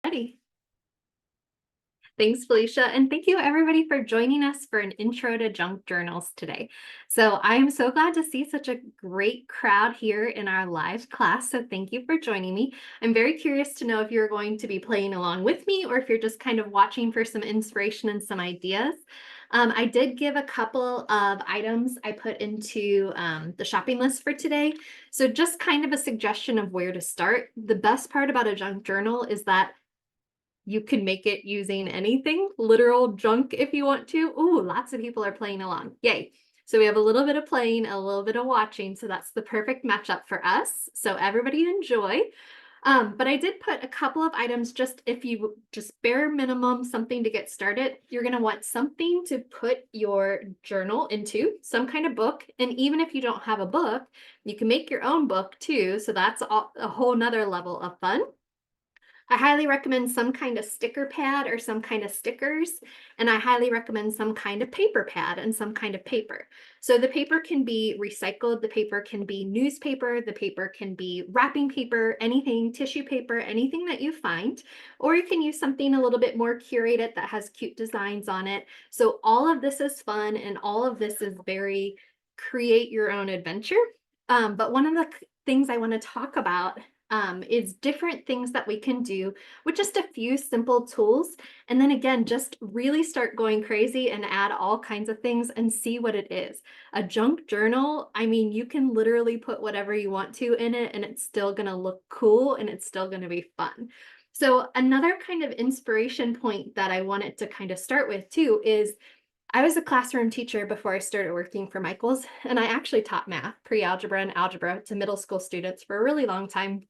ready. Thanks, Felicia, and thank you everybody for joining us for an intro to junk journals today. So I'm so glad to see such a great crowd here in our live class, so thank you for joining me. I'm very curious to know if you're going to be playing along with me or if you're just kind of watching for some inspiration and some ideas. I did give a couple of items I put into the shopping list for today. So just kind of a suggestion of where to start. The best part about a junk journal is that you can make it using anything, literal junk if you want to. Ooh, lots of people are playing along. Yay. So we have a little bit of playing, a little bit of watching. So that's the perfect matchup for us. So everybody enjoy. But I did put a couple of items just if you just bare minimum something to get started. You're going to want something to put your journal into, some kind of book. And even if you don't have a book, you can make your own book too. So that's a whole nother level of fun. I highly recommend some kind of sticker pad or some kind of stickers, and I highly recommend some kind of paper pad and some kind of paper. So the paper can be recycled, the paper can be newspaper, the paper can be wrapping paper, anything, tissue paper, anything that you find, or you can use something a little bit more curated that has cute designs on it. So all of this is fun and all of this is very create your own adventure. But one of the things I want to talk about is different things that we can do with just a few simple tools. And then again, just really start going crazy and add all kinds of things and see what it is. A junk journal, I mean, you can literally put whatever you want to in it and it's still going to look cool and it's still going to be fun. So another kind of inspiration point that I wanted to kind of start with too is I was a classroom teacher before I started working for Michaels, and I actually taught math, pre-algebra and algebra to middle school students for a really long time.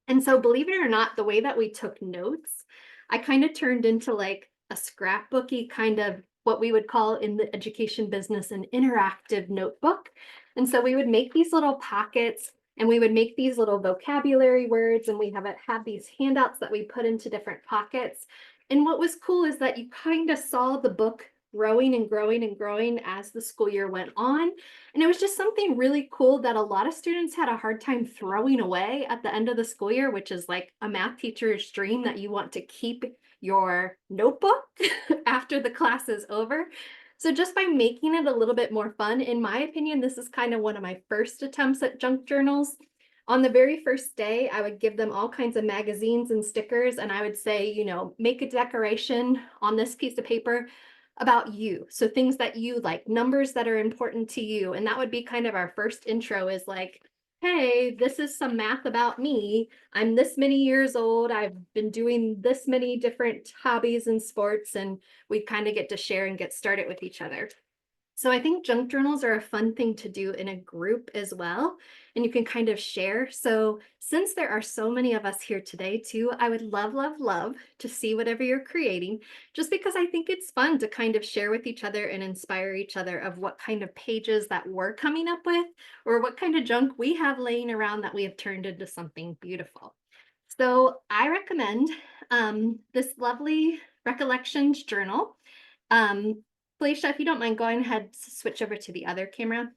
And so believe it or not, the way that we took notes, I kind of turned into like a scrapbooky kind of what we would call in the education business an interactive notebook. And so we would make these little pockets and we would make these little vocabulary words and we have these handouts that we put into different pockets. And what was cool is that you kind of saw the book growing and growing and growing as the school year went on. And it was just something really cool that a lot of students had a hard time throwing away at the end of the school year, which is like a math teacher's dream that you want to keep your notebook after the class is over. So just by making it a little bit more fun, in my opinion, this is kind of one of my first attempts at junk journals. On the very first day, I would give them all kinds of magazines and stickers, and I would say, you know, make a decoration on this piece of paper about you. So things that you like, numbers that are important to you. And that would be kind of our first intro is like, hey, this is some math about me. I'm this many years old. I've been doing this many different hobbies and sports, and we kind of get to share and get started with each other. So I think junk journals are a fun thing to do in a group as well, and you can kind of share. So since there are so many of us here today too, I would love, love, love to see whatever you're creating, just because I think it's fun to kind of share with each other and inspire each other of what kind of pages that we're coming up with, or what kind of junk we have laying around that we have turned into something beautiful. So I recommend this lovely Recollections journal. Um, Felicia, if you don't mind going ahead, switch over to the other camera.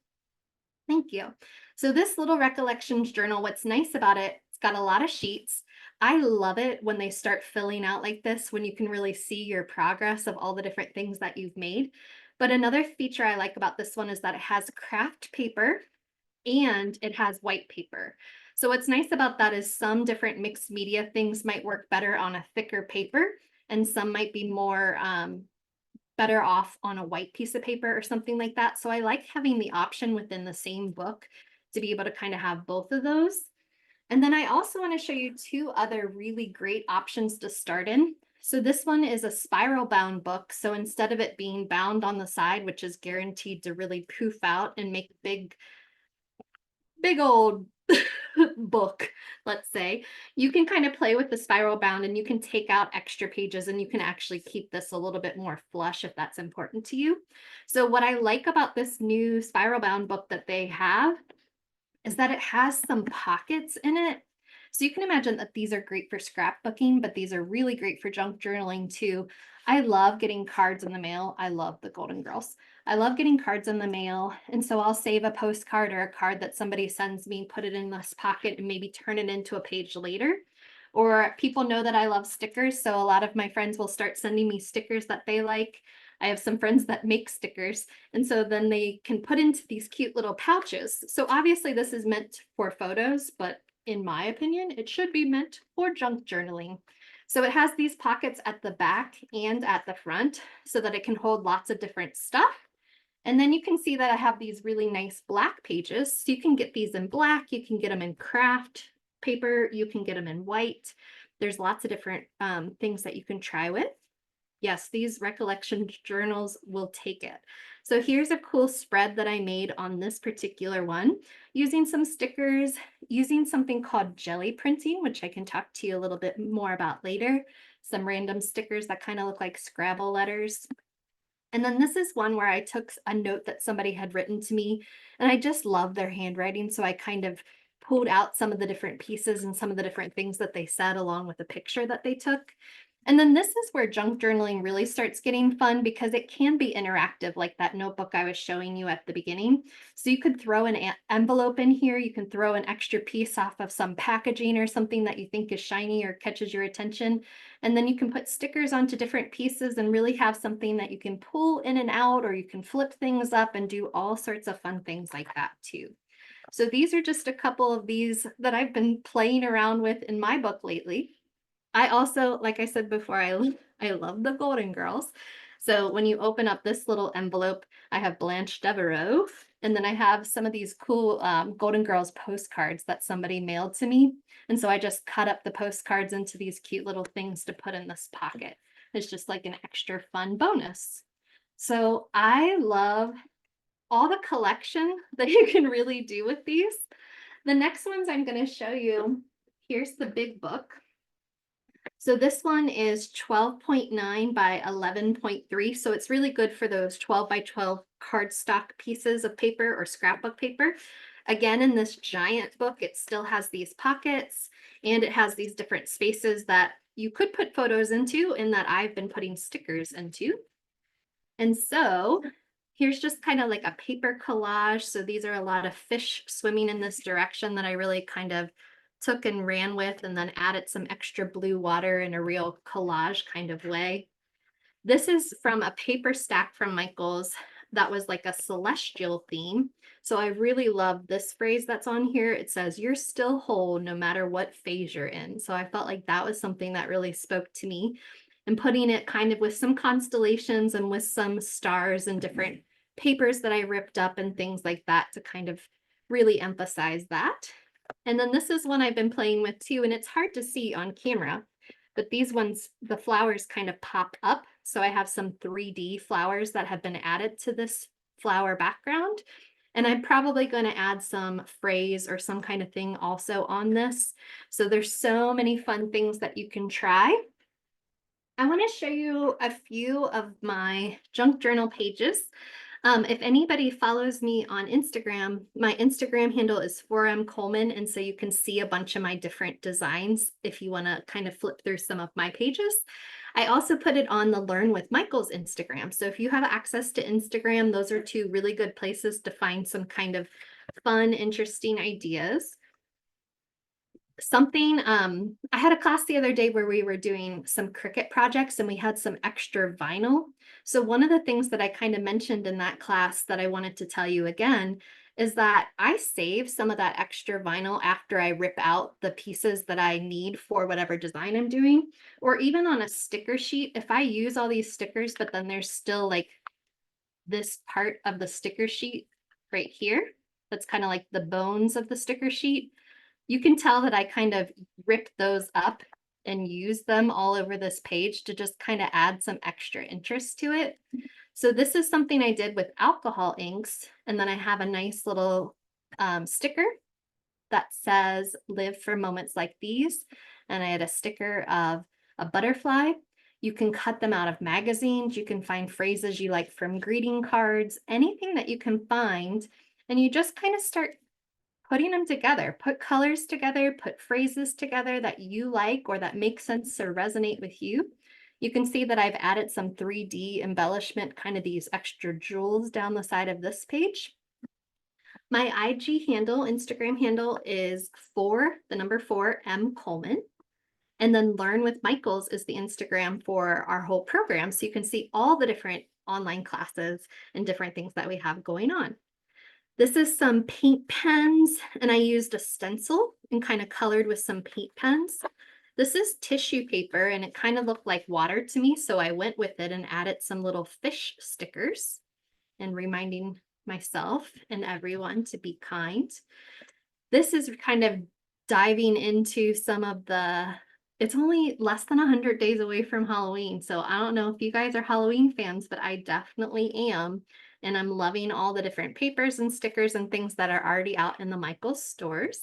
Thank you. So this little Recollections journal, what's nice about it, it's got a lot of sheets. I love it when they start filling out like this, when you can really see your progress of all the different things that you've made. But another feature I like about this one is that it has craft paper and it has white paper. So what's nice about that is some different mixed media things might work better on a thicker paper, and some might be more better off on a white piece of paper or something like that. So I like having the option within the same book to be able to kind of have both of those. And then I also want to show you two other really great options to start in. So this one is a spiral bound book. So instead of it being bound on the side, which is guaranteed to really poof out and make big old book, let's say, you can kind of play with the spiral bound and you can take out extra pages and you can actually keep this a little bit more flush if that's important to you. So what I like about this new spiral bound book that they have is that it has some pockets in it. So you can imagine that these are great for scrapbooking, but these are really great for junk journaling too. I love getting cards in the mail. I love the Golden Girls. I love getting cards in the mail. And so I'll save a postcard or a card that somebody sends me, put it in this pocket and maybe turn it into a page later. or people know that I love stickers. So a lot of my friends will start sending me stickers that they like. I have some friends that make stickers, and so then they can put into these cute little pouches. So obviously this is meant for photos, but in my opinion, it should be meant for junk journaling. So it has these pockets at the back and at the front so that it can hold lots of different stuff. And then you can see that I have these really nice black pages. So you can get these in black, you can get them in Kraft paper, you can get them in white. There's lots of different things that you can try with. Yes, these recollection journals will take it. So here's a cool spread that I made on this particular one using some stickers, using something called jelly printing, which I can talk to you a little bit more about later. Some random stickers that kind of look like Scrabble letters. And then this is one where I took a note that somebody had written to me, and I just love their handwriting. So I kind of pulled out some of the different pieces and some of the different things that they said along with the picture that they took. And then this is where junk journaling really starts getting fun because it can be interactive, like that notebook I was showing you at the beginning. So you could throw an envelope in here. You can throw an extra piece off of some packaging or something that you think is shiny or catches your attention. And then you can put stickers onto different pieces and really have something that you can pull in and out, or you can flip things up and do all sorts of fun things like that too. So these are just a couple of these that I've been playing around with in my book lately. I also, like I said before, I love the Golden Girls. So when you open up this little envelope, I have Blanche Devereaux, and then I have some of these cool Golden Girls postcards that somebody mailed to me. And so I just cut up the postcards into these cute little things to put in this pocket. It's just like an extra fun bonus. So I love all the collection that you can really do with these. The next ones I'm going to show you, here's the big book. So this one is 12.9 by 11.3. So it's really good for those 12 by 12 cardstock pieces of paper or scrapbook paper. Again, in this giant book, it still has these pockets and it has these different spaces that you could put photos into and that I've been putting stickers into. And so here's just kind of like a paper collage. So these are a lot of fish swimming in this direction that I really kind of took and ran with and then added some extra blue water in a real collage kind of way. This is from a paper stack from Michael's that was like a celestial theme. So I really love this phrase that's on here. It says, "You're still whole no matter what phase you're in." So I felt like that was something that really spoke to me, and putting it kind of with some constellations and with some stars and different papers that I ripped up and things like that to kind of really emphasize that. And then this is one I've been playing with too, and it's hard to see on camera, but these ones, the flowers kind of pop up. So I have some 3D flowers that have been added to this flower background. And I'm probably going to add some phrase or some kind of thing also on this. So there's so many fun things that you can try. I want to show you a few of my junk journal pages. If anybody follows me on Instagram, my Instagram handle is 4mcoleman, and so you can see a bunch of my different designs if you want to kind of flip through some of my pages. I also put it on the Learn with Michael's Instagram. So if you have access to Instagram, those are two really good places to find some kind of fun, interesting ideas. I had a class the other day where we were doing some Cricut projects and we had some extra vinyl. So one of the things that I kind of mentioned in that class that I wanted to tell you again is that I save some of that extra vinyl after I rip out the pieces that I need for whatever design I'm doing, or even on a sticker sheet. If I use all these stickers, but then there's still like this part of the sticker sheet right here, that's kind of like the bones of the sticker sheet. You can tell that I kind of ripped those up and used them all over this page to just kind of add some extra interest to it. So this is something I did with alcohol inks. And then I have a nice little sticker that says, "Live for moments like these." And I had a sticker of a butterfly. You can cut them out of magazines. You can find phrases you like from greeting cards, anything that you can find. And you just kind of start putting them together, put colors together, put phrases together that you like or that make sense or resonate with you. You can see that I've added some 3D embellishment, kind of these extra jewels down the side of this page. My IG handle, Instagram handle is the number 4, M Coleman. And then Learn with Michaels is the Instagram for our whole program. So you can see all the different online classes and different things that we have going on. This is some paint pens, and I used a stencil and kind of colored with some paint pens. This is tissue paper, and it kind of looked like water to me, so I went with it and added some little fish stickers and reminding myself and everyone to be kind. This is kind of diving into some of the, it's only less than 100 days away from Halloween. So I don't know if you guys are Halloween fans, but I definitely am. And I'm loving all the different papers and stickers and things that are already out in the Michaels stores.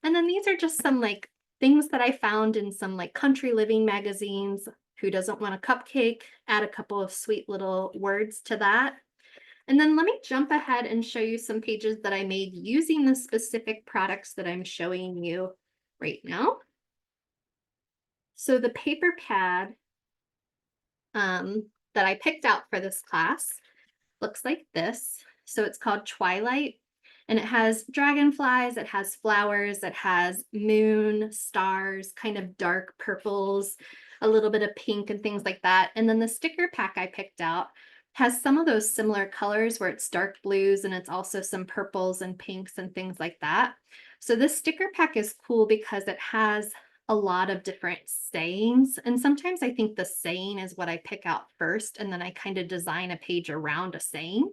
And then these are just some like things that I found in some like country living magazines. Who doesn't want a cupcake? Add a couple of sweet little words to that. And then let me jump ahead and show you some pages that I made using the specific products that I'm showing you right now. So the paper pad that I picked out for this class looks like this. So it's called Twilight, and it has dragonflies, it has flowers, it has moon, stars, kind of dark purples, a little bit of pink and things like that. And then the sticker pack I picked out has some of those similar colors where it's dark blues and it's also some purples and pinks and things like that. So this sticker pack is cool because it has a lot of different sayings. And sometimes I think the saying is what I pick out first, and then I kind of design a page around a saying.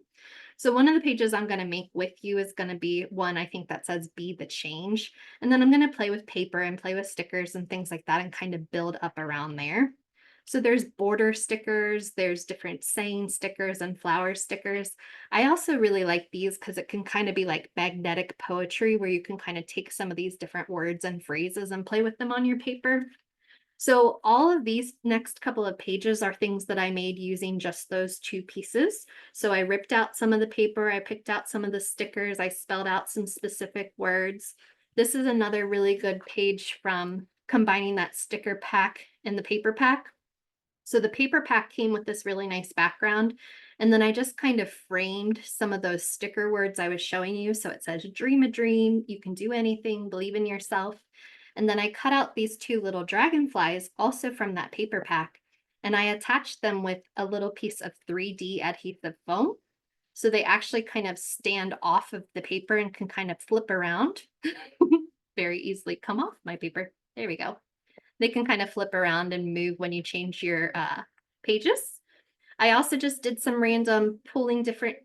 So one of the pages I'm going to make with you is going to be one I think that says be the change. And then I'm going to play with paper and play with stickers and things like that and kind of build up around there. So there's border stickers, there's different saying stickers and flower stickers. I also really like these because it can kind of be like magnetic poetry where you can kind of take some of these different words and phrases and play with them on your paper. So all of these next couple of pages are things that I made using just those two pieces. So I ripped out some of the paper, I picked out some of the stickers, I spelled out some specific words. This is another really good page from combining that sticker pack and the paper pack. So the paper pack came with this really nice background. And then I just kind of framed some of those sticker words I was showing you. So it says, dream a dream, you can do anything, believe in yourself. And then I cut out these two little dragonflies also from that paper pack. And I attached them with a little piece of 3D adhesive foam. So they actually kind of stand off of the paper and can kind of flip around. Very easily come off my paper. There we go. They can kind of flip around and move when you change your pages. I also just did some random pulling different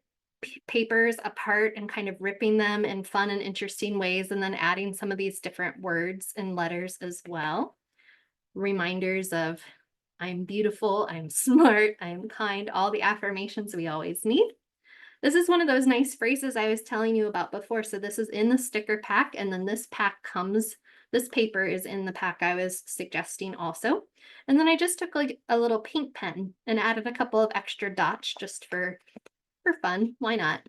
papers apart and kind of ripping them in fun and interesting ways, and then adding some of these different words and letters as well. Reminders of I'm beautiful, I'm smart, I'm kind, all the affirmations we always need. This is one of those nice phrases I was telling you about before. So this is in the sticker pack, and then this pack comes, this paper is in the pack I was suggesting also. And then I just took like a little paint pen and added a couple of extra dots just for fun. Why not?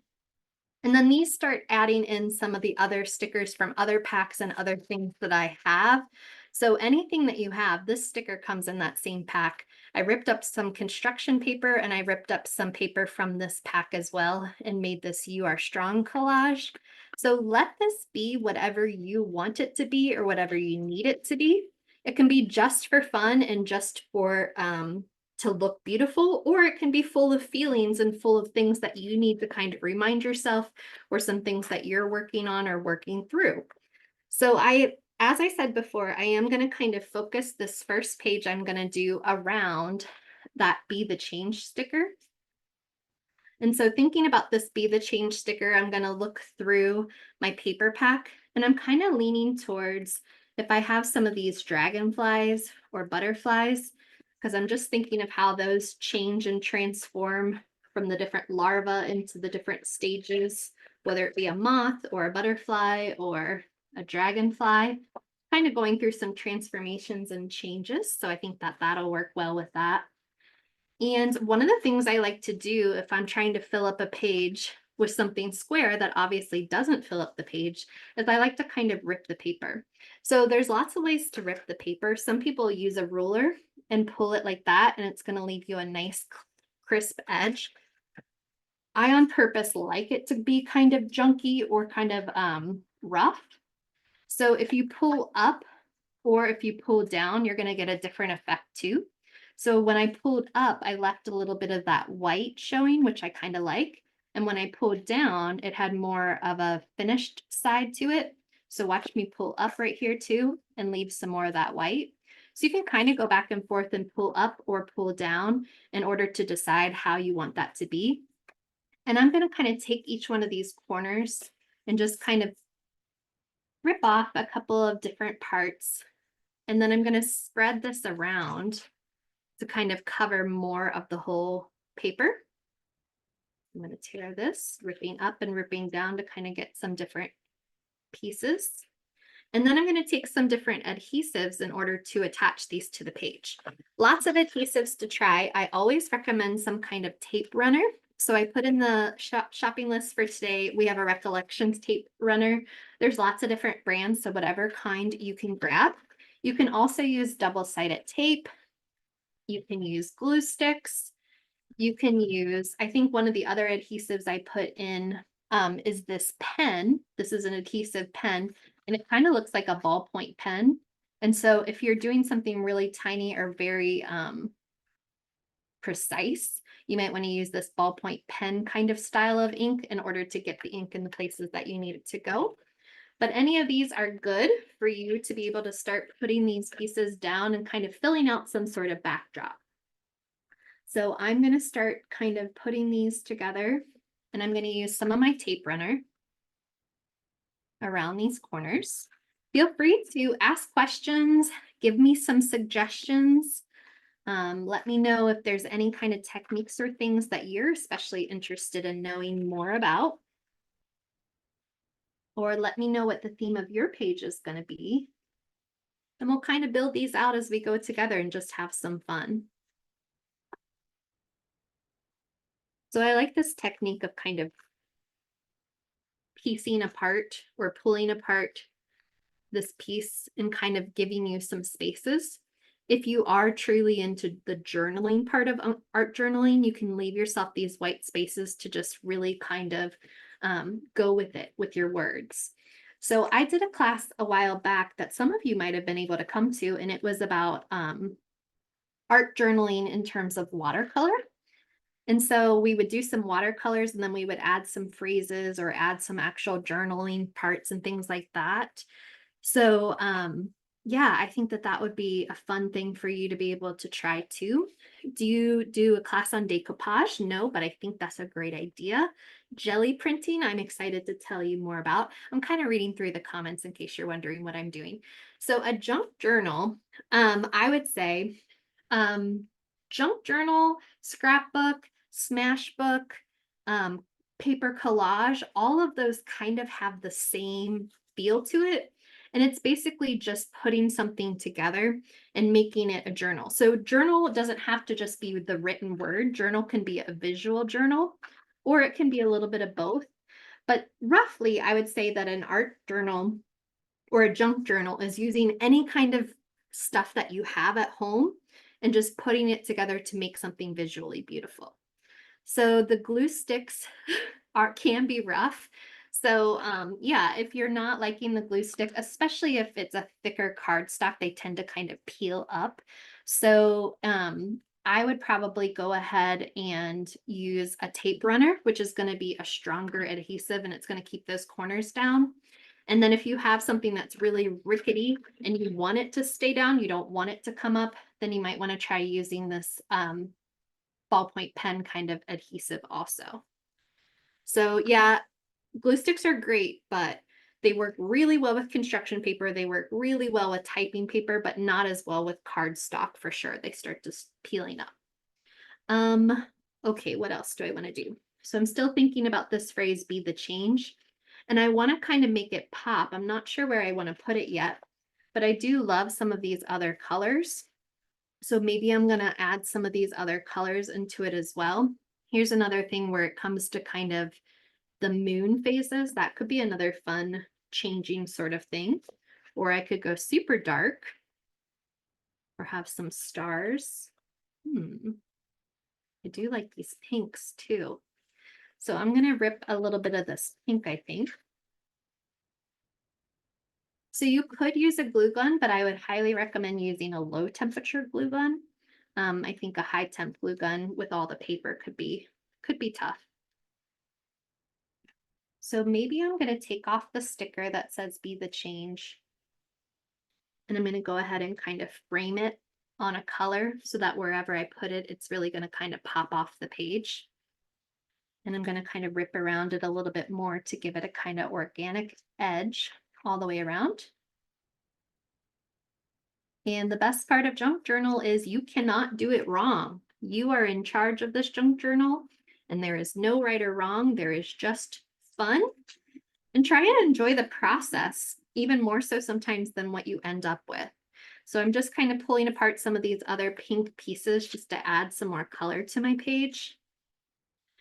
And then these start adding in some of the other stickers from other packs and other things that I have. So anything that you have, this sticker comes in that same pack. I ripped up some construction paper and I ripped up some paper from this pack as well and made this You Are Strong collage. So let this be whatever you want it to be or whatever you need it to be. It can be just for fun and just for to look beautiful, or it can be full of feelings and full of things that you need to kind of remind yourself, or some things that you're working on or working through. So as I said before, I am going to kind of focus this first page I'm going to do around that Be the Change sticker. And so thinking about this Be the Change sticker, I'm going to look through my paper pack, and I'm kind of leaning towards if I have some of these dragonflies or butterflies, because I'm just thinking of how those change and transform from the different larvae into the different stages, whether it be a moth or a butterfly or a dragonfly, kind of going through some transformations and changes. So I think that that'll work well with that. And one of the things I like to do if I'm trying to fill up a page with something square that obviously doesn't fill up the page is I like to kind of rip the paper. So there's lots of ways to rip the paper. Some people use a ruler and pull it like that, and it's going to leave you a nice crisp edge. I on purpose like it to be kind of junky or kind of rough. So if you pull up or if you pull down, you're going to get a different effect too. So when I pulled up, I left a little bit of that white showing, which I kind of like. And when I pulled down, it had more of a finished side to it. So watch me pull up right here too and leave some more of that white. So you can kind of go back and forth and pull up or pull down in order to decide how you want that to be. And I'm going to kind of take each one of these corners and just kind of rip off a couple of different parts. And then I'm going to spread this around to kind of cover more of the whole paper. I'm going to tear this, ripping up and ripping down to kind of get some different pieces. And then I'm going to take some different adhesives in order to attach these to the page. Lots of adhesives to try. I always recommend some kind of tape runner. So I put in the shopping list for today, we have a Recollections tape runner. There's lots of different brands, so whatever kind you can grab. You can also use double-sided tape. You can use glue sticks. You can use, I think one of the other adhesives I put in is this pen. This is an adhesive pen, and it kind of looks like a ballpoint pen. And so if you're doing something really tiny or very precise, you might want to use this ballpoint pen kind of style of ink in order to get the ink in the places that you need it to go. But any of these are good for you to be able to start putting these pieces down and kind of filling out some sort of backdrop. So I'm going to start kind of putting these together, and I'm going to use some of my tape runner around these corners. Feel free to ask questions, give me some suggestions. Let me know if there's any kind of techniques or things that you're especially interested in knowing more about. Or let me know what the theme of your page is going to be. And we'll kind of build these out as we go together and just have some fun. So I like this technique of kind of piecing apart or pulling apart this piece and kind of giving you some spaces. If you are truly into the journaling part of art journaling, you can leave yourself these white spaces to just really kind of go with it with your words. So I did a class a while back that some of you might have been able to come to, and it was about art journaling in terms of watercolor. And so we would do some watercolors, and then we would add some phrases or add some actual journaling parts and things like that. So yeah, I think that that would be a fun thing for you to be able to try too. Do you do a class on decoupage? No, but I think that's a great idea. Jelly printing, I'm excited to tell you more about. I'm kind of reading through the comments in case you're wondering what I'm doing. So a junk journal, I would say junk journal, scrapbook, smashbook, paper collage, all of those kind of have the same feel to it. And it's basically just putting something together and making it a journal. So journal doesn't have to just be the written word. Journal can be a visual journal, or it can be a little bit of both. But roughly, I would say that an art journal or a junk journal is using any kind of stuff that you have at home and just putting it together to make something visually beautiful. So the glue sticks can be rough. So yeah, if you're not liking the glue stick, especially if it's a thicker cardstock, they tend to kind of peel up. So I would probably go ahead and use a tape runner, which is going to be a stronger adhesive, and it's going to keep those corners down. And then if you have something that's really rickety and you want it to stay down, you don't want it to come up, then you might want to try using this ballpoint pen kind of adhesive also. So yeah, glue sticks are great, but they work really well with construction paper. They work really well with typing paper, but not as well with cardstock for sure. They start just peeling up. Okay, what else do I want to do? So I'm still thinking about this phrase, be the change. And I want to kind of make it pop. I'm not sure where I want to put it yet, but I do love some of these other colors. So maybe I'm going to add some of these other colors into it as well. Here's another thing where it comes to kind of the moon phases. That could be another fun changing sort of thing. Or I could go super dark or have some stars. I do like these pinks too. So I'm going to rip a little bit of this pink, I think. So you could use a glue gun, but I would highly recommend using a low temperature glue gun. I think a high temp glue gun with all the paper could be tough. So maybe I'm going to take off the sticker that says "Be the Change." And I'm going to go ahead and kind of frame it on a color so that wherever I put it, it's really going to kind of pop off the page. And I'm going to kind of rip around it a little bit more to give it a kind of organic edge all the way around. And the best part of junk journal is you cannot do it wrong. You are in charge of this junk journal, and there is no right or wrong. There is just fun, and try and enjoy the process, even more so sometimes than what you end up with. So I'm just kind of pulling apart some of these other pink pieces just to add some more color to my page.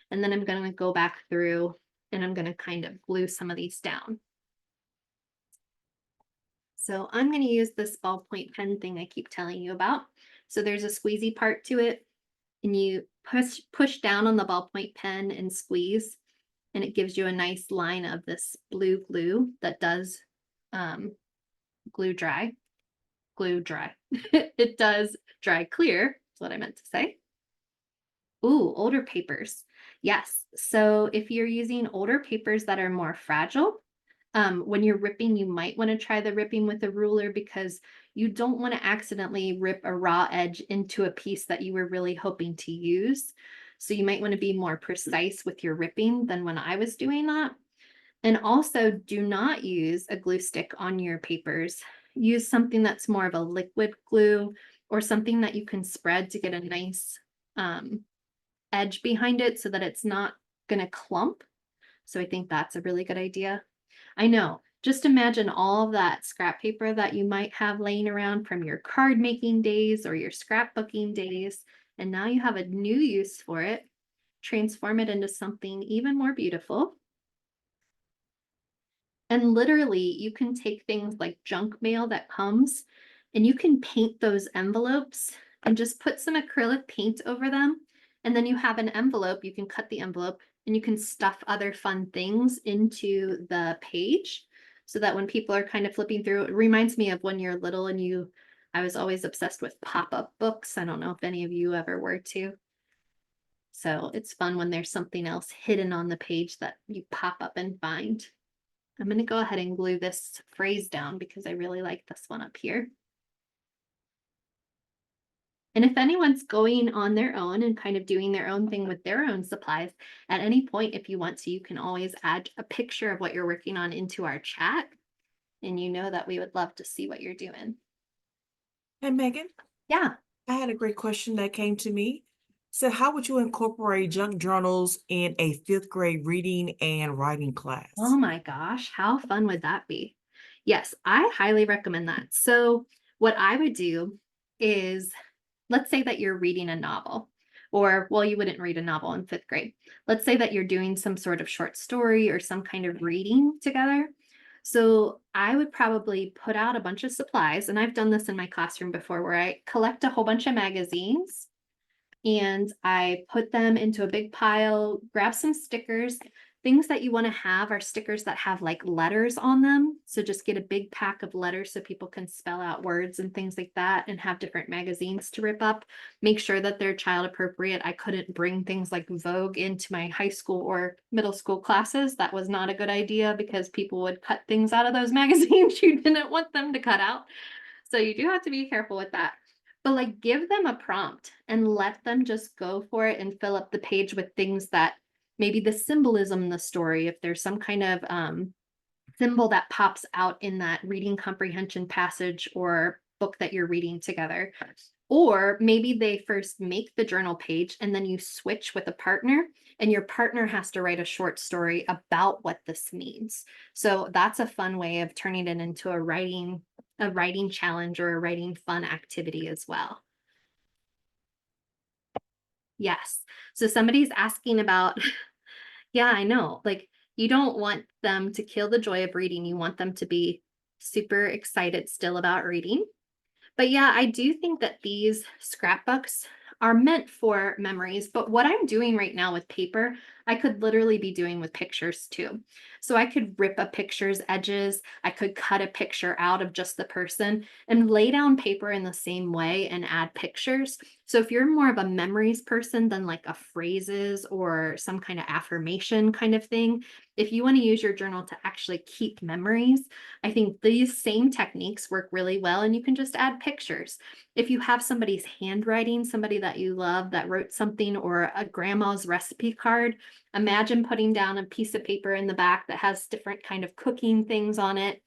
And then I'm going to go back through and I'm going to kind of glue some of these down. So I'm going to use this ballpoint pen thing I keep telling you about. So there's a squeezy part to it, and you push down on the ballpoint pen and squeeze, and it gives you a nice line of this blue glue that does glue dry. It does dry clear, is what I meant to say. Ooh, older papers. Yes. So if you're using older papers that are more fragile, when you're ripping, you might want to try the ripping with a ruler, because you don't want to accidentally rip a raw edge into a piece that you were really hoping to use. So you might want to be more precise with your ripping than when I was doing that. And also, do not use a glue stick on your papers. Use something that's more of a liquid glue, or something that you can spread to get a nice edge behind it so that it's not going to clump. So I think that's a really good idea. I know, just imagine all of that scrap paper that you might have laying around from your card making days or your scrapbooking days, and now you have a new use for it. Transform it into something even more beautiful. And literally, you can take things like junk mail that comes, and you can paint those envelopes and just put some acrylic paint over them. And then you have an envelope, you can cut the envelope, and you can stuff other fun things into the page, so that when people are kind of flipping through, it reminds me of when you're little and I was always obsessed with pop-up books. I don't know if any of you ever were too. So it's fun when there's something else hidden on the page that you pop up and find. I'm going to go ahead and glue this phrase down because I really like this one up here. And if anyone's going on their own and kind of doing their own thing with their own supplies, at any point, if you want to, you can always add a picture of what you're working on into our chat. And you know that we would love to see what you're doing. Hey, Megan, Yeah. I had a great question that came to me. So, how would you incorporate junk journals in a fifth grade reading and writing Oh class? my gosh, how fun would that be? Yes, I highly recommend that. So what I would do is, let's say that you're reading a novel, or well, you wouldn't read a novel in fifth grade. Let's say that you're doing some sort of short story or some kind of reading together. So I would probably put out a bunch of supplies, and I've done this in my classroom before, where I collect a whole bunch of magazines and I put them into a big pile, grab some stickers. Things that you want to have are stickers that have like letters on them. So just get a big pack of letters so people can spell out words and things like that, and have different magazines to rip up. Make sure that they're child appropriate. I couldn't bring things like Vogue into my high school or middle school classes. That was not a good idea because people would cut things out of those magazines you didn't want them to cut out. So you do have to be careful with that. But like, give them a prompt and let them just go for it and fill up the page with things that maybe the symbolism in the story, if there's some kind of symbol that pops out in that reading comprehension passage or book that you're reading together. Or maybe they first make the journal page and then you switch with a partner, and your partner has to write a short story about what this means. So that's a fun way of turning it into a writing challenge or a writing fun activity as well. Yes. So somebody's asking about, yeah, I know. Like, you don't want them to kill the joy of reading. You want them to be super excited still about reading. But yeah, I do think that these scrapbooks are meant for memories, but what I'm doing right now with paper, I could literally be doing with pictures too. So I could rip a picture's edges, I could cut a picture out of just the person and lay down paper in the same way and add pictures. So if you're more of a memories person than like a phrases or some kind of affirmation kind of thing, if you want to use your journal to actually keep memories, I think these same techniques work really well, and you can just add pictures. If you have somebody's handwriting, somebody that you love that wrote something, or a grandma's recipe card, imagine putting down a piece of paper in the back that has different kind of cooking things on it,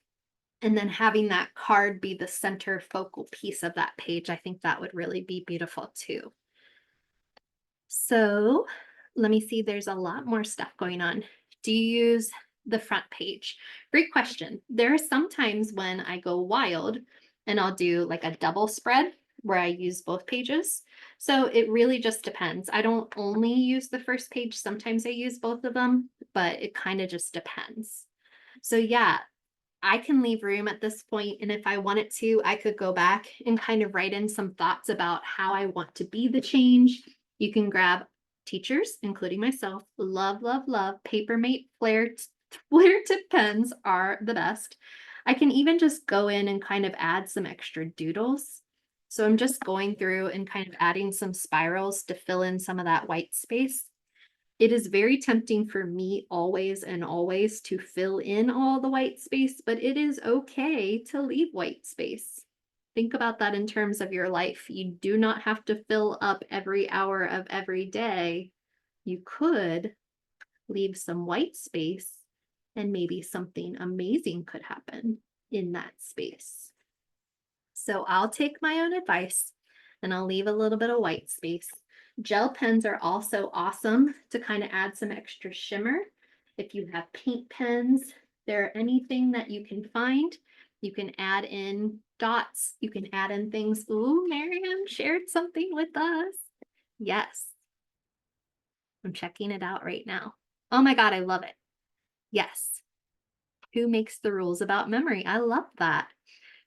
and then having that card be the center focal piece of that page. I think that would really be beautiful too. So let me see, there's a lot more stuff going on. Do you use the front page? Great question. There are some times when I go wild and I'll do like a double spread where I use both pages. So it really just depends. I don't only use the first page. Sometimes I use both of them, but it kind of just depends. So yeah, I can leave room at this point, and if I wanted to, I could go back and kind of write in some thoughts about how I want to be the change. You can grab teachers, including myself, love, love, love Papermate flare tip pens are the best. I can even just go in and kind of add some extra doodles. So I'm just going through and kind of adding some spirals to fill in some of that white space. It is very tempting for me always and always to fill in all the white space, but it is okay to leave white space. Think about that in terms of your life. You do not have to fill up every hour of every day. You could leave some white space, and maybe something amazing could happen in that space. So I'll take my own advice and I'll leave a little bit of white space. Gel pens are also awesome to kind of add some extra shimmer. If you have paint pens, they're anything that you can find. You can add in dots. You can add in things. Ooh, Miriam shared something with us. Yes, I'm checking it out right now. Oh my God, I love it. Yes. Who makes the rules about memory? I love that.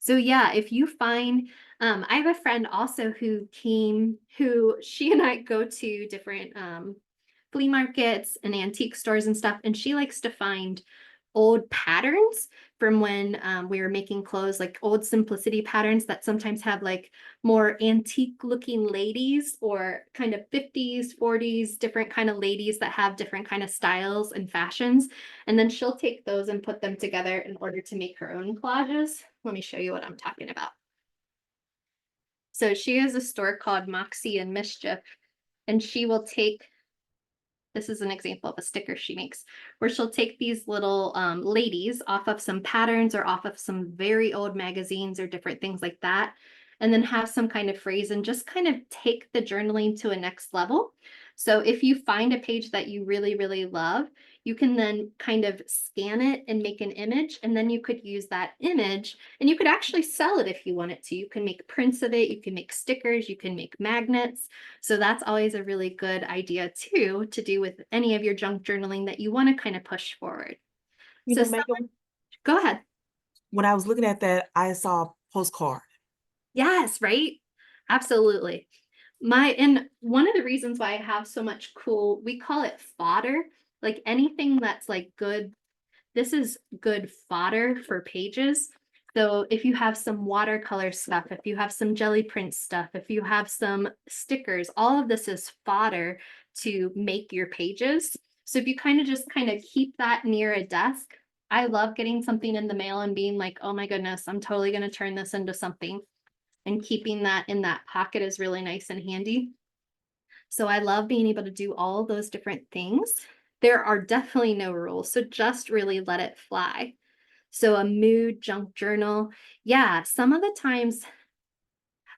So yeah, if you find, I have a friend also who she and I go to different flea markets and antique stores and stuff, and she likes to find old patterns from when we were making clothes, like old simplicity patterns that sometimes have like more antique looking ladies, or kind of 50s, 40s, different kind of ladies that have different kind of styles and fashions. And then she'll take those and put them together in order to make her own collages. Let me show you what I'm talking about. So she has a store called Moxie and Mischief, and she will take, this is an example of a sticker she makes, where she'll take these little ladies off of some patterns or off of some very old magazines or different things like that, and then have some kind of phrase and just kind of take the journaling to a next level. So if you find a page that you really, really love, you can then kind of scan it and make an image, and then you could use that image and you could actually sell it if you wanted to. You can make prints of it, you can make stickers, you can make magnets. So that's always a really good idea too, to do with any of your junk journaling that you want to kind of push forward. You So know, Megan, go ahead. when I was looking at that, I saw a postcard. Yes, right? Absolutely. And one of the reasons why I have so much cool, we call it fodder, like anything that's like good. This is good fodder for pages. So if you have some watercolor stuff, if you have some jelly print stuff, if you have some stickers, all of this is fodder to make your pages. So if you just kind of keep that near a desk, I love getting something in the mail and being like, oh my goodness, I'm totally going to turn this into something. And keeping that in that pocket is really nice and handy. So I love being able to do all those different things. There are definitely no rules, so just really let it fly. So a mood junk journal. Yeah, some of the times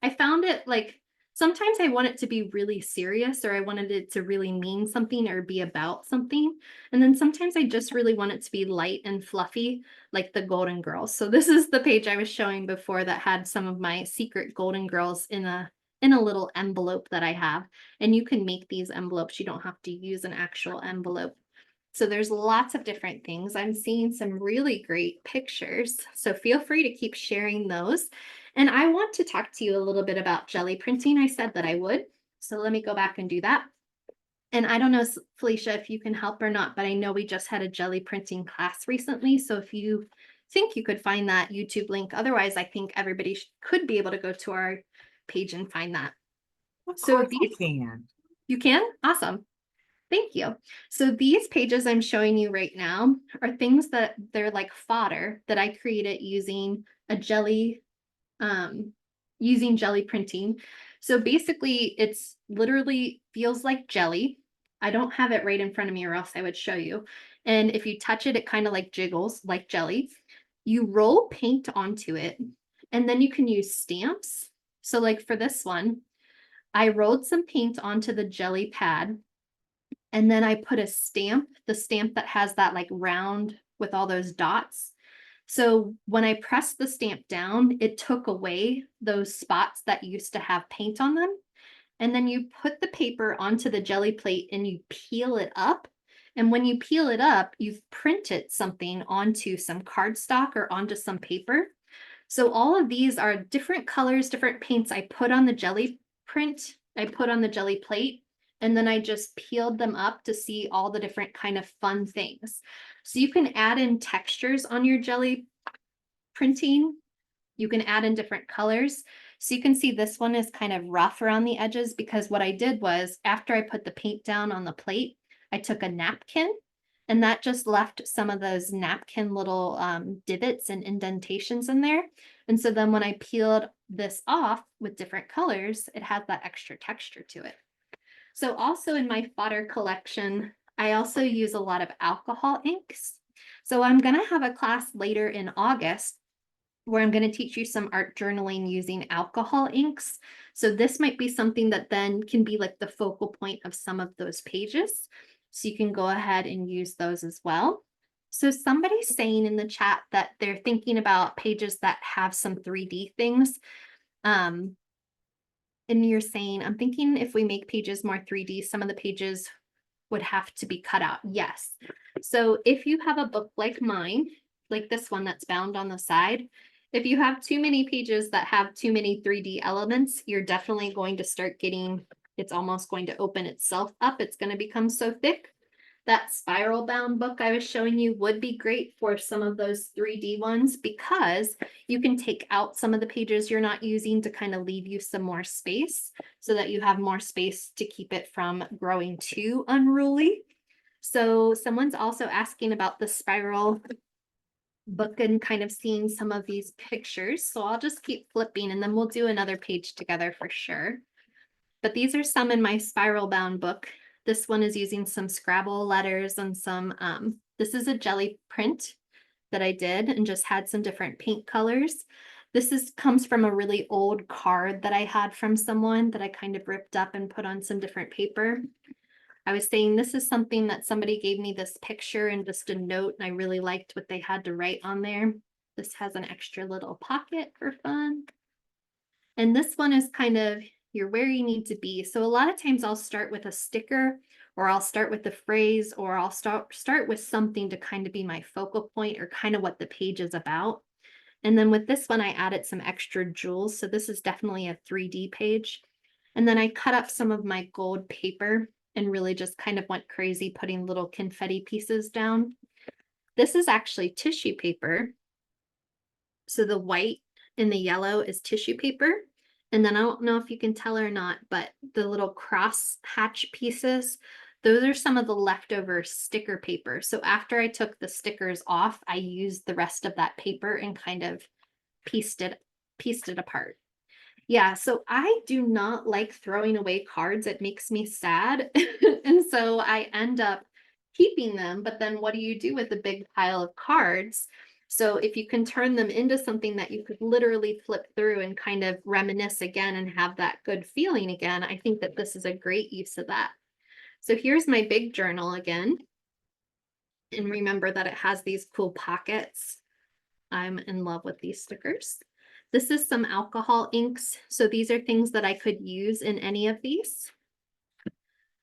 I found it like sometimes I want it to be really serious, or I wanted it to really mean something or be about something. And then sometimes I just really want it to be light and fluffy, like the Golden Girls. So this is the page I was showing before that had some of my secret Golden Girls in a little envelope that I have. And you can make these envelopes. You don't have to use an actual envelope. So there's lots of different things. I'm seeing some really great pictures, so feel free to keep sharing those. And I want to talk to you a little bit about jelly printing. I said that I would. So let me go back and do that. And I don't know, Felicia, if you can help or not, but I know we just had a jelly printing class recently. So if you think you could find that YouTube link, otherwise I think everybody could be able to go to our page and find that. Of So course I these, can. you can? Awesome. Thank you. So these pages I'm showing you right now are things that they're like fodder that I created using a jelly, using jelly printing. So basically it's literally feels like jelly. I don't have it right in front of me or else I would show you. And if you touch it, it kind of like jiggles like jelly. You roll paint onto it and then you can use stamps. So like for this one, I rolled some paint onto the jelly pad and then I put a stamp, the stamp that has that like round with all those dots. So when I pressed the stamp down, it took away those spots that used to have paint on them. And then you put the paper onto the jelly plate and you peel it up. And when you peel it up, you've printed something onto some cardstock or onto some paper. So all of these are different colors, different paints I put on the jelly print, I put on the jelly plate, and then I just peeled them up to see all the different kind of fun things. So you can add in textures on your jelly printing. You can add in different colors. So you can see this one is kind of rough around the edges because what I did was after I put the paint down on the plate, I took a napkin and that just left some of those napkin little divots and indentations in there. And so then when I peeled this off with different colors, it has that extra texture to it. So also in my fodder collection, I also use a lot of alcohol inks. So I'm going to have a class later in August where I'm going to teach you some art journaling using alcohol inks. So this might be something that then can be like the focal point of some of those pages. So you can go ahead and use those as well. So somebody's saying in the chat that they're thinking about pages that have some 3D things. And you're saying, I'm thinking if we make pages more 3D, some of the pages would have to be cut out. Yes. So if you have a book like mine, like this one that's bound on the side, if you have too many pages that have too many 3D elements, you're definitely going to start getting, it's almost going to open itself up. It's going to become so thick. That spiral bound book I was showing you would be great for some of those 3D ones because you can take out some of the pages you're not using to kind of leave you some more space so that you have more space to keep it from growing too unruly. So someone's also asking about the spiral book and kind of seeing some of these pictures. So I'll just keep flipping and then we'll do another page together for sure. But these are some in my spiral bound book. This one is using some Scrabble letters and some, this is a jelly print that I did and just had some different paint colors. This comes from a really old card that I had from someone that I kind of ripped up and put on some different paper. I was saying this is something that somebody gave me this picture and just a note, and I really liked what they had to write on there. This has an extra little pocket for fun. And this one is kind of you're where you need to be. So a lot of times I'll start with a sticker or I'll start with the phrase or I'll start with something to kind of be my focal point or kind of what the page is about. And then with this one, I added some extra jewels. So this is definitely a 3D page. And then I cut up some of my gold paper and really just kind of went crazy putting little confetti pieces down. This is actually tissue paper. So the white and the yellow is tissue paper. And then I don't know if you can tell or not, but the little cross hatch pieces, those are some of the leftover sticker paper. So after I took the stickers off, I used the rest of that paper and kind of pieced it apart. Yeah, so I do not like throwing away cards. It makes me sad. And so I end up keeping them. But then what do you do with a big pile of cards? So if you can turn them into something that you could literally flip through and kind of reminisce again and have that good feeling again, I think that this is a great use of that. So here's my big journal again. And remember that it has these cool pockets. I'm in love with these stickers. This is some alcohol inks. So these are things that I could use in any of these.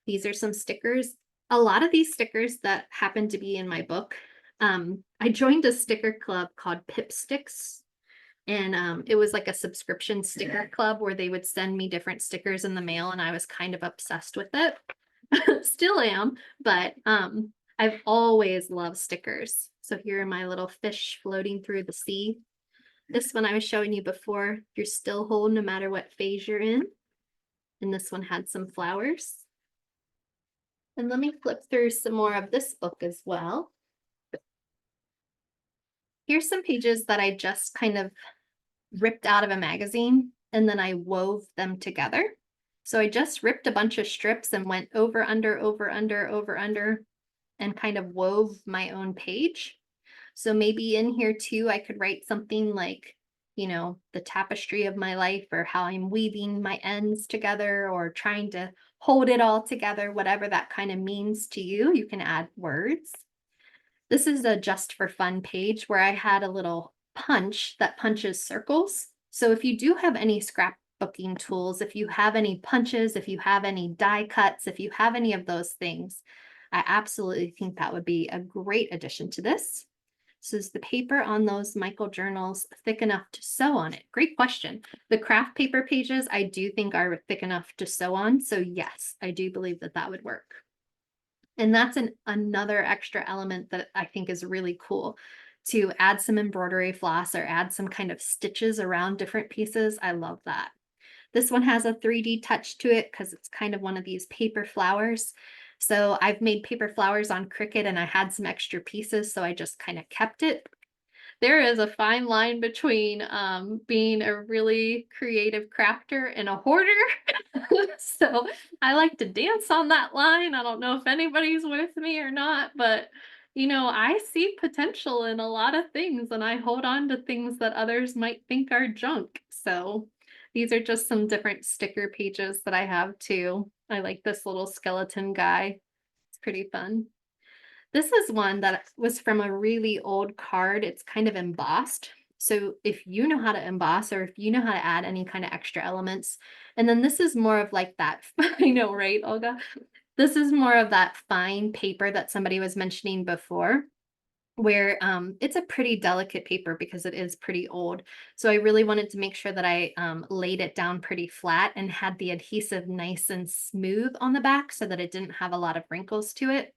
These are some stickers. A lot of these stickers that happen to be in my book. I joined a sticker club called Pip Sticks And it was like a subscription sticker club where they would send me different stickers in the mail, and I was kind of obsessed with it. Still am, but I've always loved stickers. So here are my little fish floating through the sea. This one I was showing you before, you're still whole no matter what phase you're in. And this one had some flowers. And let me flip through some more of this book as well. Here's some pages that I just kind of ripped out of a magazine, and then I wove them together. So I just ripped a bunch of strips and went over, under, over, under, over, under, and kind of wove my own page. So maybe in here too, I could write something like, you know, the tapestry of my life, or how I'm weaving my ends together, or trying to hold it all together, whatever that kind of means to you. You can add words. This is a just for fun page where I had a little punch that punches circles. So if you do have any scrapbooking tools, if you have any punches, if you have any die cuts, if you have any of those things, I absolutely think that would be a great addition to this. So is the paper on those Michael journals thick enough to sew on it? Great question. The craft paper pages I do think are thick enough to sew on. So yes, I do believe that that would work. And that's another extra element that I think is really cool, to add some embroidery floss or add some kind of stitches around different pieces. I love that. This one has a 3D touch to it because it's kind of one of these paper flowers. So I've made paper flowers on Cricut, and I had some extra pieces, so I just kind of kept it. There is a fine line between being a really creative crafter and a hoarder. So I like to dance on that line. I don't know if anybody's with me or not, but you know, I see potential in a lot of things, and I hold on to things that others might think are junk. So these are just some different sticker pages that I have too. I like this little skeleton guy. It's pretty fun. This is one that was from a really old card. It's kind of embossed. So if you know how to emboss, or if you know how to add any kind of extra elements, and then this is more of like that, I know, right, Olga? This is more of that fine paper that somebody was mentioning before, where it's a pretty delicate paper because it is pretty old. So I really wanted to make sure that I laid it down pretty flat and had the adhesive nice and smooth on the back so that it didn't have a lot of wrinkles to it.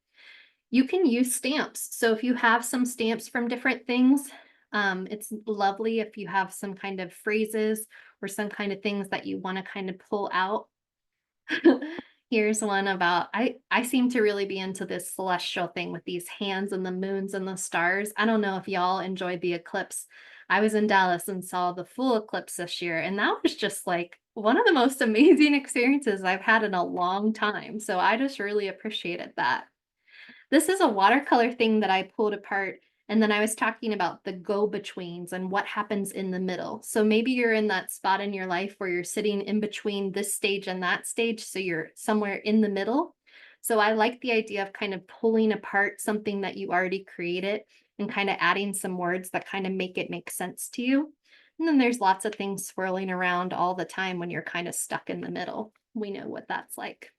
You can use stamps. So if you have some stamps from different things, it's lovely if you have some kind of phrases or some kind of things that you want to kind of pull out. Here's one about, I seem to really be into this celestial thing with these hands and the moons and the stars. I don't know if y'all enjoyed the eclipse. I was in Dallas and saw the full eclipse this year, and that was just like one of the most amazing experiences I've had in a long time. So I just really appreciated that. This is a watercolor thing that I pulled apart, and then I was talking about the go-betweens and what happens in the middle. So maybe you're in that spot in your life where you're sitting in between this stage and that stage, so you're somewhere in the middle. So I like the idea of kind of pulling apart something that you already created and kind of adding some words that kind of make it make sense to you. And then there's lots of things swirling around all the time when you're kind of stuck in the middle. We know what that's like.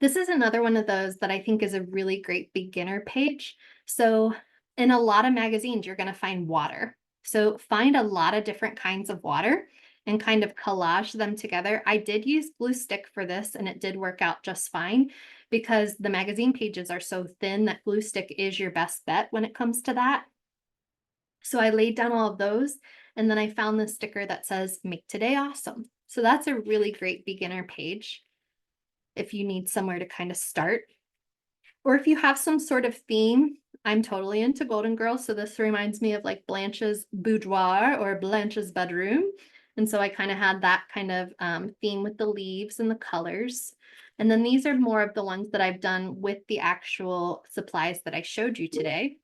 This is another one of those that I think is a really great beginner page. So in a lot of magazines, you're going to find water. So find a lot of different kinds of water and kind of collage them together. I did use glue stick for this, and it did work out just fine because the magazine pages are so thin that glue stick is your best bet when it comes to that. So I laid down all of those, and then I found this sticker that says, "Make today awesome." So that's a really great beginner page if you need somewhere to kind of start. Or if you have some sort of theme, I'm totally into Golden Girls. So this reminds me of like Blanche's boudoir or Blanche's bedroom. And so I kind of had that kind of theme with the leaves and the colors. And then these are more of the ones that I've done with the actual supplies that I showed you today.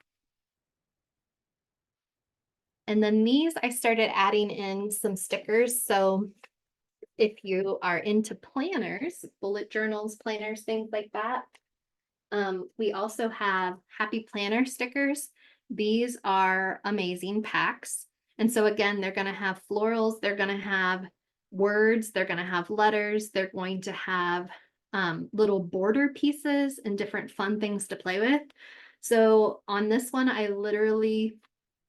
And then these I started adding in some stickers. So if you are into planners, bullet journals, planners, things like that, we also have Happy Planner stickers. These are amazing packs. And so again, they're going to have florals, they're going to have words, they're going to have letters, they're going to have little border pieces and different fun things to play with. So on this one, I literally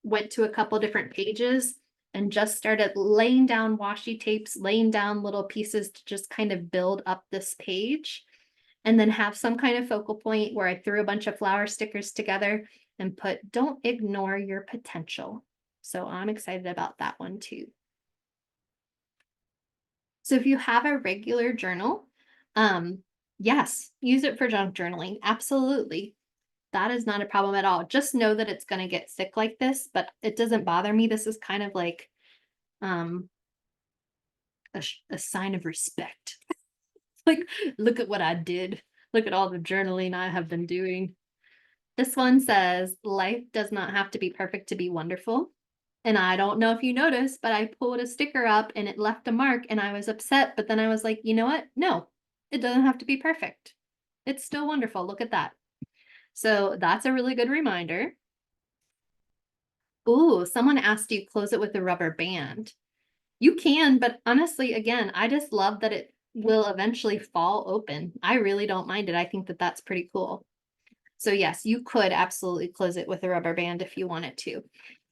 went to a couple different pages and just started laying down washi tapes, laying down little pieces to just kind of build up this page, and then have some kind of focal point where I threw a bunch of flower stickers together and put, "Don't ignore your potential." So I'm excited about that one too. So if you have a regular journal, yes, use it for junk journaling. Absolutely. That is not a problem at all. Just know that it's going to get thick like this, but it doesn't bother me. This is kind of like um, a sign of respect. Like, look at what I did. Look at all the journaling I have been doing. This one says, "Life does not have to be perfect to be wonderful." And I don't know if you noticed, but I pulled a sticker up and it left a mark and I was upset. But then I was like, you know what? No, it doesn't have to be perfect. It's still wonderful. Look at that. So that's a really good reminder. Ooh, someone asked you close it with a rubber band. You can, but honestly, again, I just love that it will eventually fall open. I really don't mind it. I think that that's pretty cool. So yes, you could absolutely close it with a rubber band if you wanted to.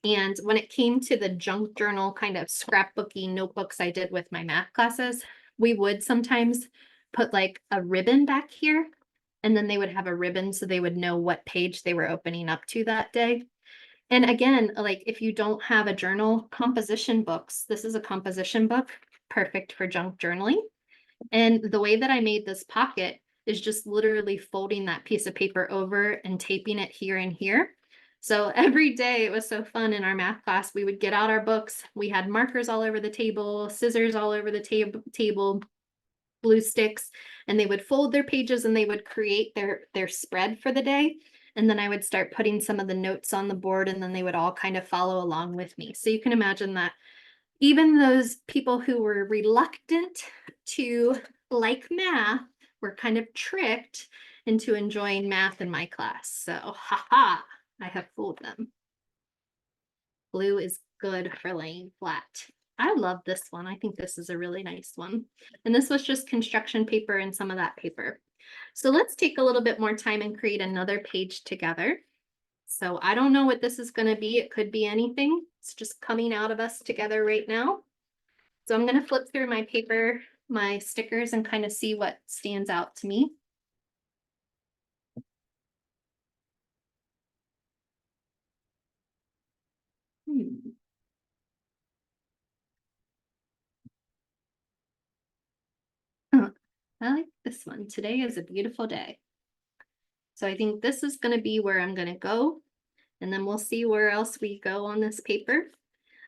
And when it came to the junk journal kind of scrapbooky notebooks I did with my math classes, we would sometimes put like a ribbon back here, and then they would have a ribbon so they would know what page they were opening up to that day. And again, like if you don't have a journal, composition books, this is a composition book, perfect for junk journaling. And the way that I made this pocket is just literally folding that piece of paper over and taping it here and here. So every day it was so fun in our math class. We would get out our books. We had markers all over the table, scissors all over the table, glue sticks, and they would fold their pages and they would create their spread for the day. And then I would start putting some of the notes on the board, and then they would all kind of follow along with me. So you can imagine that even those people who were reluctant to like math were kind of tricked into enjoying math in my class. So, haha, I have fooled them. Blue is good for laying flat. I love this one. I think this is a really nice one. And this was just construction paper and some of that paper. So let's take a little bit more time and create another page together. So I don't know what this is going to be. It could be anything. It's just coming out of us together right now. So I'm going to flip through my paper, my stickers, and kind of see what stands out to me. I like this one. Today is a beautiful day. So I think this is going to be where I'm going to go. And then we'll see where else we go on this paper.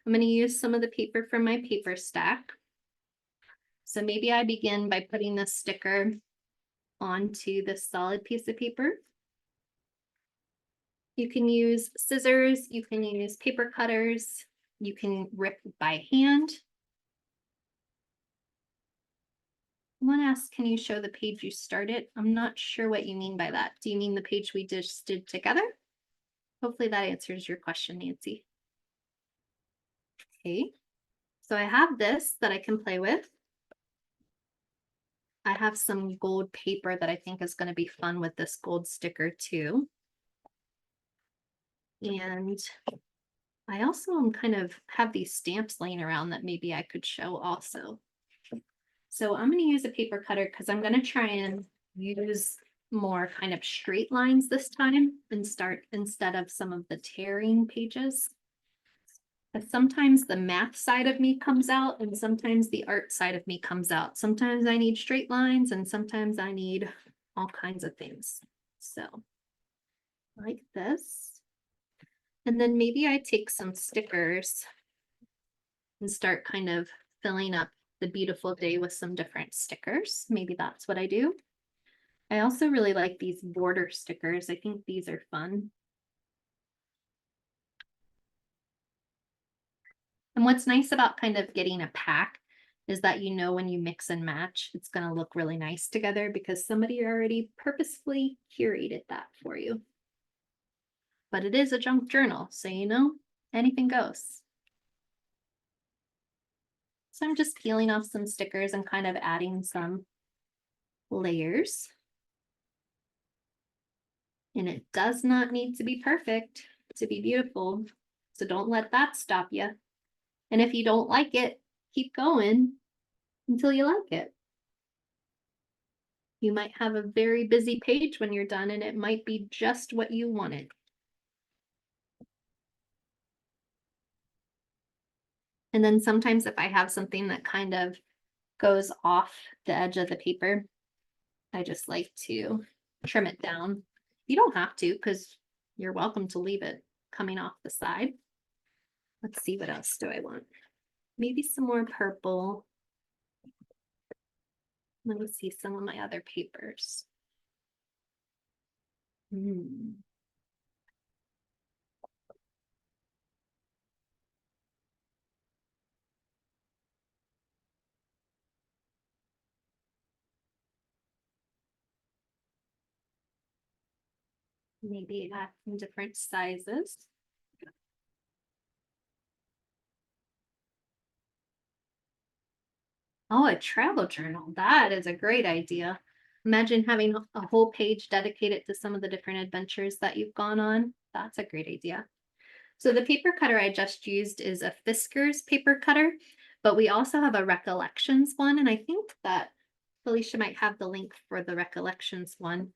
I'm going to use some of the paper from my paper stack. So maybe I begin by putting this sticker onto this solid piece of paper. You can use scissors, you can use paper cutters, you can rip by hand. Someone asked, can you show the page you started? I'm not sure what you mean by that. Do you mean the page we just did together? Hopefully that answers your question, Nancy. Okay, so I have this that I can play with. I have some gold paper that I think is going to be fun with this gold sticker too. And I also am kind of have these stamps laying around that maybe I could show also. So I'm going to use a paper cutter because I'm going to try and use more kind of straight lines this time and start instead of some of the tearing pages. But sometimes the math side of me comes out and sometimes the art side of me comes out. Sometimes I need straight lines and sometimes I need all kinds of things. So like this. And then maybe I take some stickers and start kind of filling up the beautiful day with some different stickers. Maybe that's what I do. I also really like these border stickers. I think these are fun. And what's nice about kind of getting a pack is that you know when you mix and match, it's going to look really nice together because somebody already purposefully curated that for you. But it is a junk journal, so you know, anything goes. So I'm just peeling off some stickers and kind of adding some layers. And it does not need to be perfect to be beautiful. So don't let that stop you. And if you don't like it, keep going until you like it. You might have a very busy page when you're done, and it might be just what you wanted. And then sometimes if I have something that kind of goes off the edge of the paper, I just like to trim it down. You don't have to, because you're welcome to leave it coming off the side. Let's see, what else do I want? Maybe some more purple. Let me see some of my other papers. Maybe some different sizes. Oh, a travel journal. That is a great idea. Imagine having a whole page dedicated to some of the different adventures that you've gone on. That's a great idea. So the paper cutter I just used is a Fisker's paper cutter, but we also have a Recollections one. And I think that Felicia might have the link for the Recollections one,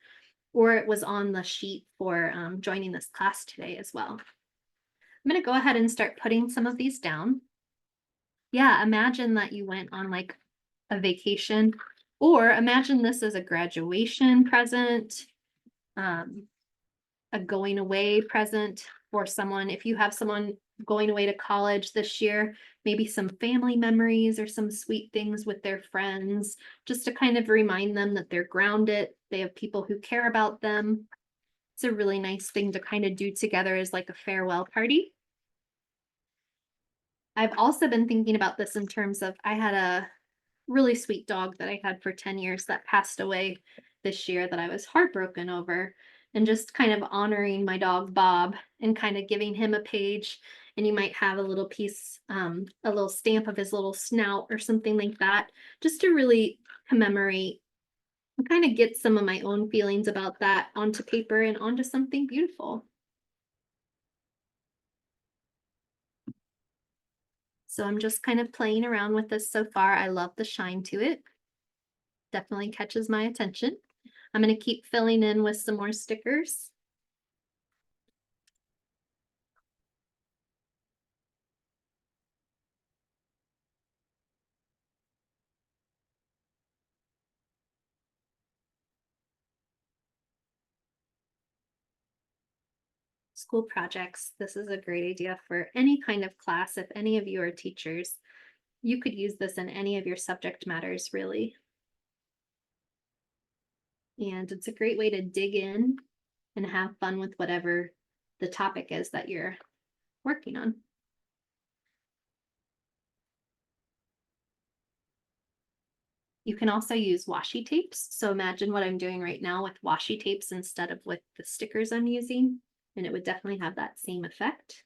or it was on the sheet for joining this class today as well. I'm going to go ahead and start putting some of these down. Yeah, imagine that you went on like a vacation, or imagine this as a graduation present, a going away present for someone. If you have someone going away to college this year, maybe some family memories or some sweet things with their friends, just to kind of remind them that they're grounded, they have people who care about them. It's a really nice thing to kind of do together as like a farewell party. I've also been thinking about this in terms of, I had a really sweet dog that I had for 10 years that passed away this year that I was heartbroken over, and just kind of honoring my dog Bob and kind of giving him a page. And you might have a little piece, a little stamp of his little snout or something like that, just to really commemorate and kind of get some of my own feelings about that onto paper and onto something beautiful. So I'm just kind of playing around with this so far. I love the shine to it. Definitely catches my attention. I'm going to keep filling in with some more stickers. School projects. This is a great idea for any kind of class. If any of you are teachers, you could use this in any of your subject matters, really. And it's a great way to dig in and have fun with whatever the topic is that you're working on. You can also use washi tapes. So imagine what I'm doing right now with washi tapes instead of with the stickers I'm using, and it would definitely have that same effect.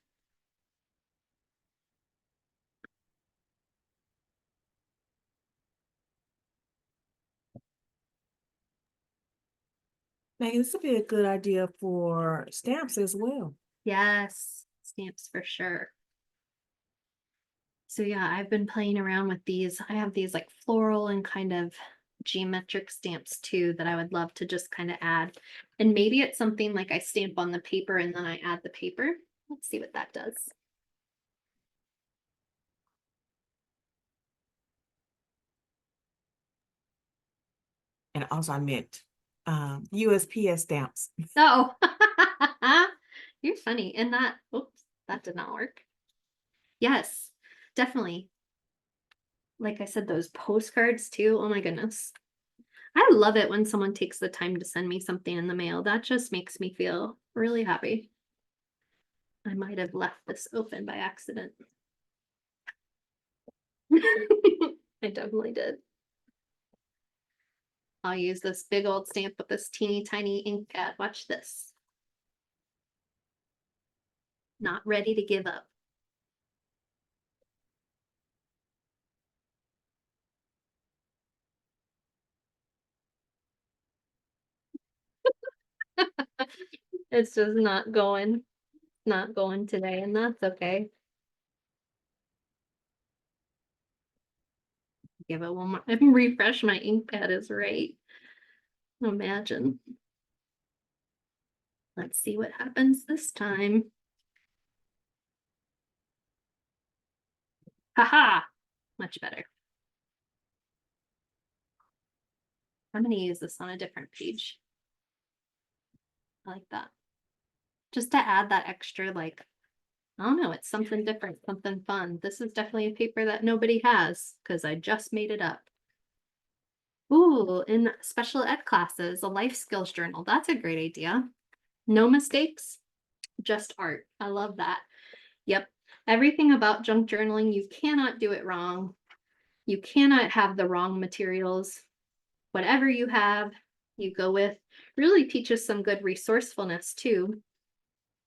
Megan, this would be a good idea for stamps as well. Yes, stamps for sure. So yeah, I've been playing around with these. I have these like floral and kind of geometric stamps too that I would love to just kind of add. And maybe it's something like I stamp on the paper and then I add the paper. Let's see what that does. And also I meant USPS stamps. Oh, you're funny. And that, oops, that did not work. Yes, definitely. Like I said, those postcards too. Oh my goodness. I love it when someone takes the time to send me something in the mail. That just makes me feel really happy. I might have left this open by accident. I definitely did. I'll use this big old stamp with this teeny tiny ink pad. Watch this. Not ready to give up. It's just not going today, and that's okay. Give it one more and refresh. My ink pad is right. Imagine. Let's see what happens this time. Haha, much better. I'm going to use this on a different page. I like that. Just to add that extra, like, I don't know, it's something different, something fun. This is definitely a paper that nobody has because I just made it up. Ooh, in special ed classes, a life skills journal. That's a great idea. No mistakes, just art. I love that. Yep. Everything about junk journaling, you cannot do it wrong. You cannot have the wrong materials. Whatever you have, you go with. Really teaches some good resourcefulness too.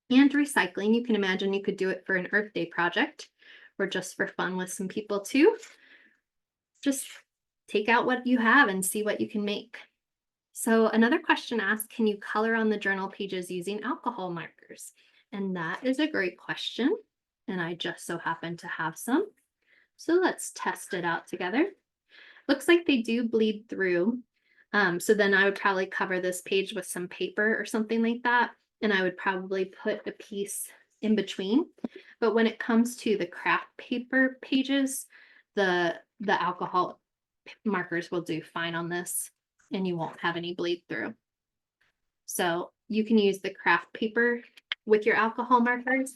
And recycling. You can imagine you could do it for an Earth Day project or just for fun with some people too. Just take out what you have and see what you can make. So another question asked, can you color on the journal pages using alcohol markers? And that is a great question. And I just so happen to have some. So let's test it out together. Looks like they do bleed through. So then I would probably cover this page with some paper or something like that. And I would probably put a piece in between. But when it comes to the craft paper pages, the alcohol markers will do fine on this and you won't have any bleed through. So you can use the craft paper with your alcohol markers,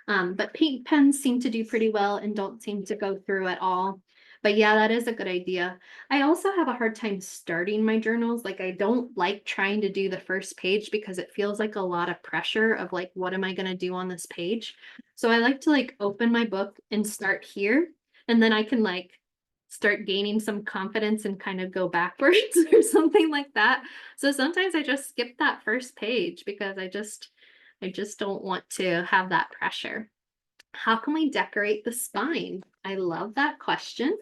but paint pens seem to do pretty well and don't seem to go through at all. But yeah, that is a good idea. I also have a hard time starting my journals. Like I don't like trying to do the first page because it feels like a lot of pressure of like, what am I going to do on this page? So I like to like open my book and start here. And then I can like start gaining some confidence and kind of go backwards or something like that. So sometimes I just skip that first page because I just don't want to have that pressure. How can we decorate the spine? I love that question.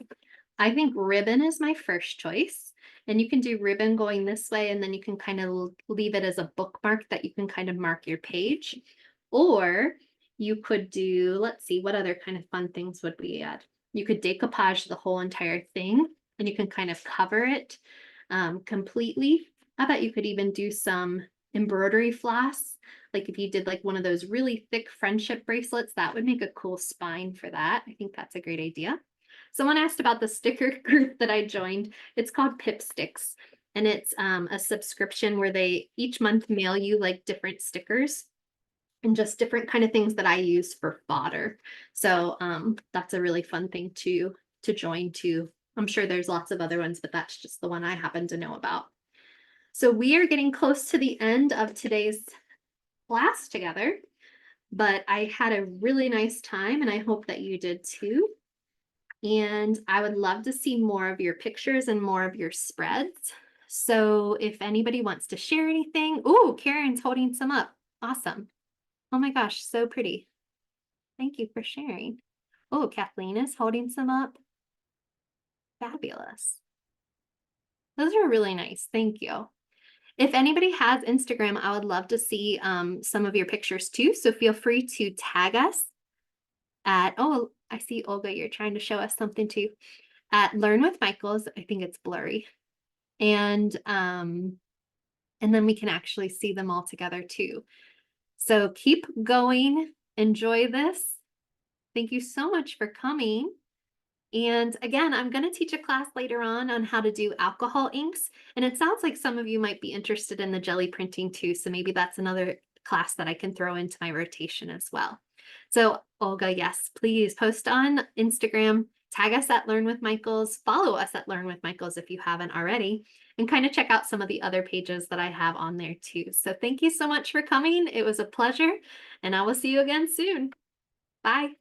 I think ribbon is my first choice. And you can do ribbon going this way, and then you can kind of leave it as a bookmark that you can kind of mark your page. Or you could do, let's see, what other kind of fun things would we add? You could decoupage the whole entire thing, and you can kind of cover it completely. I bet you could even do some embroidery floss. Like if you did like one of those really thick friendship bracelets, that would make a cool spine for that. I think that's a great idea. Someone asked about the sticker group that I joined. It's called Pip Sticks, and it's a subscription where they each month mail you like different stickers and just different kind of things that I use for fodder. So that's a really fun thing to join too. I'm sure there's lots of other ones, but that's just the one I happen to know about. So we are getting close to the end of today's class together, but I had a really nice time and I hope that you did too. And I would love to see more of your pictures and more of your spreads. So if anybody wants to share anything, oh, Karen's holding some up. Awesome. Oh my gosh, so pretty. Thank you for sharing. Oh, Kathleen is holding some up. Fabulous. Those are really nice. Thank you. If anybody has Instagram, I would love to see some of your pictures too. So feel free to tag us at, oh, I see Olga, you're trying to show us something too, at Learn with Michaels. I think it's blurry. And then we can actually see them all together too. So keep going. Enjoy this. Thank you so much for coming. And again, I'm going to teach a class later on how to do alcohol inks. And it sounds like some of you might be interested in the jelly printing too. So maybe that's another class that I can throw into my rotation as well. So Olga, yes, please post on Instagram, tag us at Learn with Michaels, follow us at Learn with Michaels if you haven't already, and kind of check out some of the other pages that I have on there too. So thank you so much for coming. It was a pleasure, and I will see you again soon. Bye.